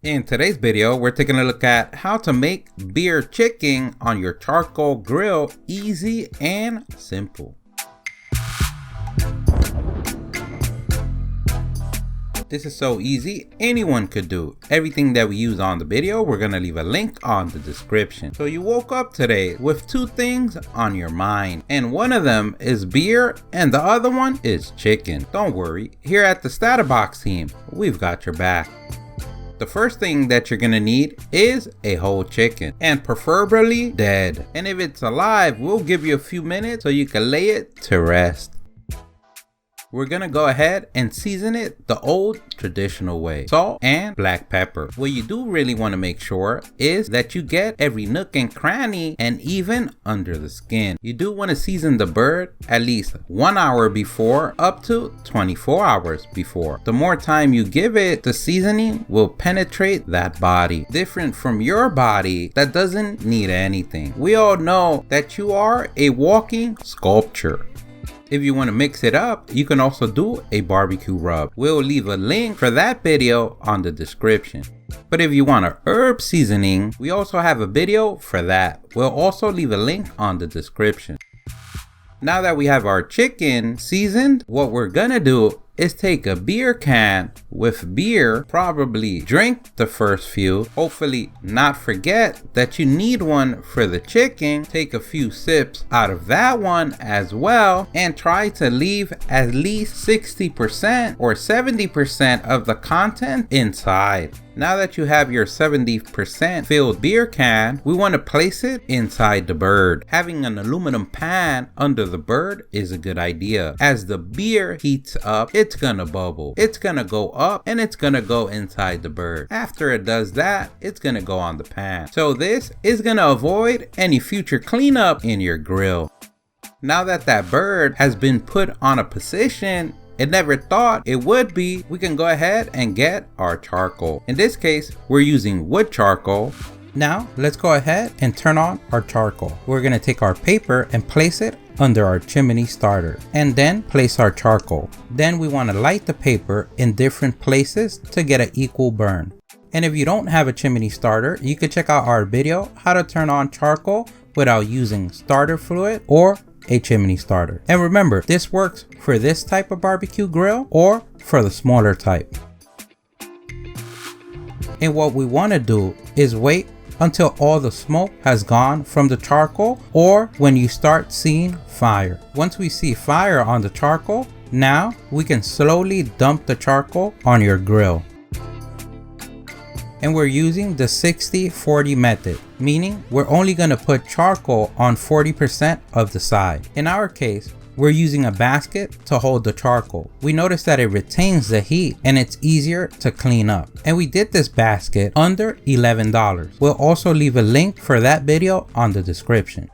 In today's video, we're taking a look at how to make beer chicken on your charcoal grill easy and simple. This is so easy, anyone could do. Everything that we use on the video, we're gonna leave a link on the description. So you woke up today with two things on your mind, and one of them is beer and the other one is chicken. Don't worry, here at the StatUpBox team, we've got your back. The first thing that you're gonna need is a whole chicken, and preferably dead. And if it's alive, we'll give you a few minutes so you can lay it to rest. We're gonna go ahead and season it the old traditional way, salt and black pepper. What you do really want to make sure is that you get every nook and cranny and even under the skin. You do want to season the bird at least 1 hour before up to 24 hours before. The more time you give it, the seasoning will penetrate that body. Different from your body that doesn't need anything. We all know that you are a walking sculpture. If you want to mix it up, you can also do a barbecue rub. We'll leave a link for that video on the description. But if you want a herb seasoning, we also have a video for that. We'll also leave a link on the description. Now that we have our chicken seasoned, what we're gonna do is take a beer can with beer, probably drink the first few, hopefully not forget that you need one for the chicken, take a few sips out of that one as well, and try to leave at least 60% or 70% of the content inside. Now that you have your 70% filled beer can, we want to place it inside the bird. Having an aluminum pan under the bird is a good idea. As the beer heats up, it's gonna bubble. It's gonna go up and it's gonna go inside the bird. After it does that, it's gonna go on the pan. So this is gonna avoid any future cleanup in your grill. Now that that bird has been put on a position it never thought it would be, we can go ahead and get our charcoal. In this case, we're using wood charcoal. Now, let's go ahead and turn on our charcoal. We're gonna take our paper and place it under our chimney starter, and then place our charcoal. Then we wanna light the paper in different places to get an equal burn. And if you don't have a chimney starter, you could check out our video, how to turn on charcoal without using starter fluid or a chimney starter. And remember, this works for this type of barbecue grill or for the smaller type. And what we want to do is wait until all the smoke has gone from the charcoal or when you start seeing fire. Once we see fire on the charcoal, now we can slowly dump the charcoal on your grill. And we're using the 60-40 method, meaning we're only going to put charcoal on 40% of the side. In our case, we're using a basket to hold the charcoal. We notice that it retains the heat and it's easier to clean up. And we did this basket under $11. We'll also leave a link for that video on the description.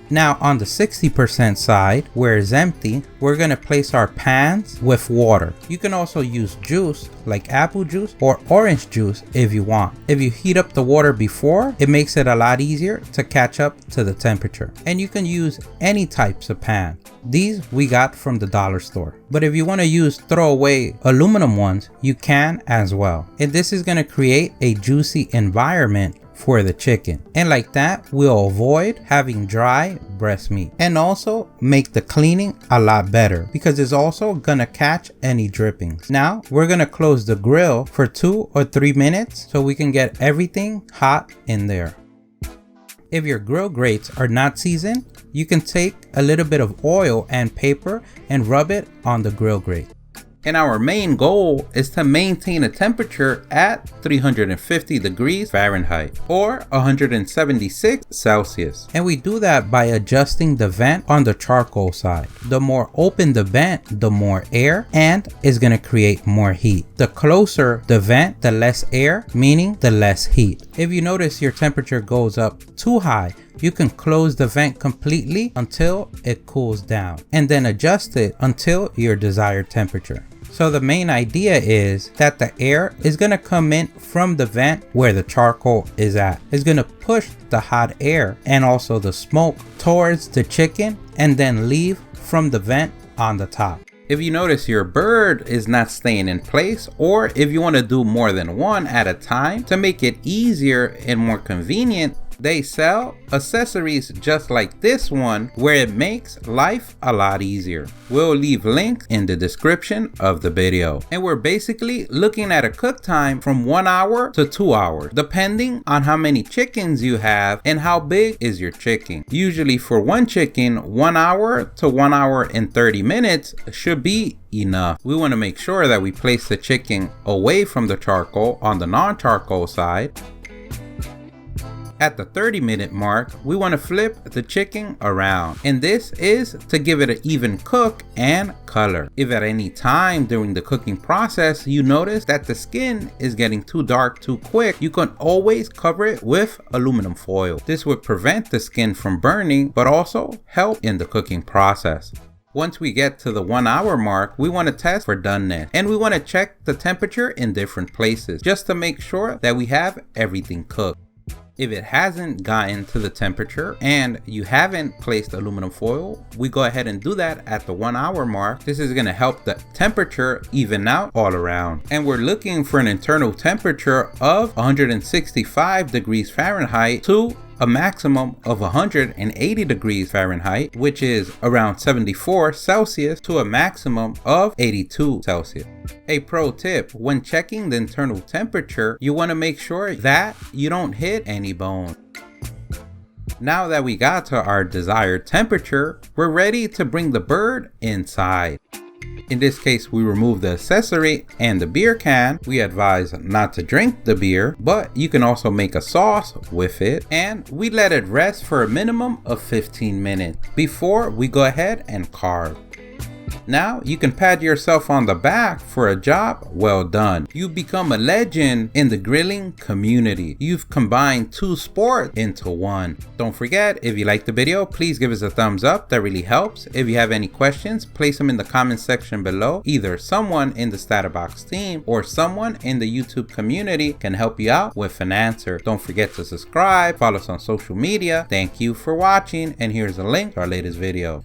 Now on the 60% side, where it's empty, we're gonna place our pans with water. You can also use juice like apple juice or orange juice if you want. If you heat up the water before, it makes it a lot easier to catch up to the temperature. And you can use any types of pan. These we got from the dollar store. But if you want to use throwaway aluminum ones, you can as well. And this is gonna create a juicy environment for the chicken, and like that we'll avoid having dry breast meat and also make the cleaning a lot better because it's also gonna catch any drippings. Now we're gonna close the grill for 2 or 3 minutes so we can get everything hot in there. If your grill grates are not seasoned, you can take a little bit of oil and paper and rub it on the grill grate. And our main goal is to maintain a temperature at 350 degrees Fahrenheit or 176 Celsius. And we do that by adjusting the vent on the charcoal side. The more open the vent, the more air, and is going to create more heat. The closer the vent, the less air, meaning the less heat. If you notice your temperature goes up too high, you can close the vent completely until it cools down and then adjust it until your desired temperature. So the main idea is that the air is going to come in from the vent where the charcoal is at. It's going to push the hot air and also the smoke towards the chicken and then leave from the vent on the top. If you notice your bird is not staying in place, or if you want to do more than one at a time to make it easier and more convenient, they sell accessories just like this one where it makes life a lot easier. We'll leave links in the description of the video. And we're basically looking at a cook time from 1 hour to 2 hours, depending on how many chickens you have and how big is your chicken. Usually for one chicken, 1 hour to 1 hour and 30 minutes should be enough. We want to make sure that we place the chicken away from the charcoal on the non-charcoal side. At the 30-minute mark, we want to flip the chicken around, and this is to give it an even cook and color. If at any time during the cooking process you notice that the skin is getting too dark too quick, you can always cover it with aluminum foil. This would prevent the skin from burning, but also help in the cooking process. Once we get to the 1 hour mark, we want to test for doneness, and we want to check the temperature in different places just to make sure that we have everything cooked. If it hasn't gotten to the temperature and you haven't placed aluminum foil, we go ahead and do that at the 1 hour mark. This is going to help the temperature even out all around. And we're looking for an internal temperature of 165 degrees Fahrenheit to a maximum of 180 degrees Fahrenheit, which is around 74 Celsius, to a maximum of 82 Celsius. A pro tip: when checking the internal temperature, you want to make sure that you don't hit any bone. Now that we got to our desired temperature, we're ready to bring the bird inside. In this case, we remove the accessory and the beer can. We advise not to drink the beer, but you can also make a sauce with it. And we let it rest for a minimum of 15 minutes before we go ahead and carve. Now you can pat yourself on the back for a job well done. You become a legend in the grilling community. You've combined two sports into one. Don't forget, if you like the video, please give us a thumbs up. That really helps. If you have any questions, place them in the comment section below. Either someone in the StatUpBox team or someone in the YouTube community can help you out with an answer. Don't forget to subscribe, follow us on social media. Thank you for watching, and here's a link to our latest video.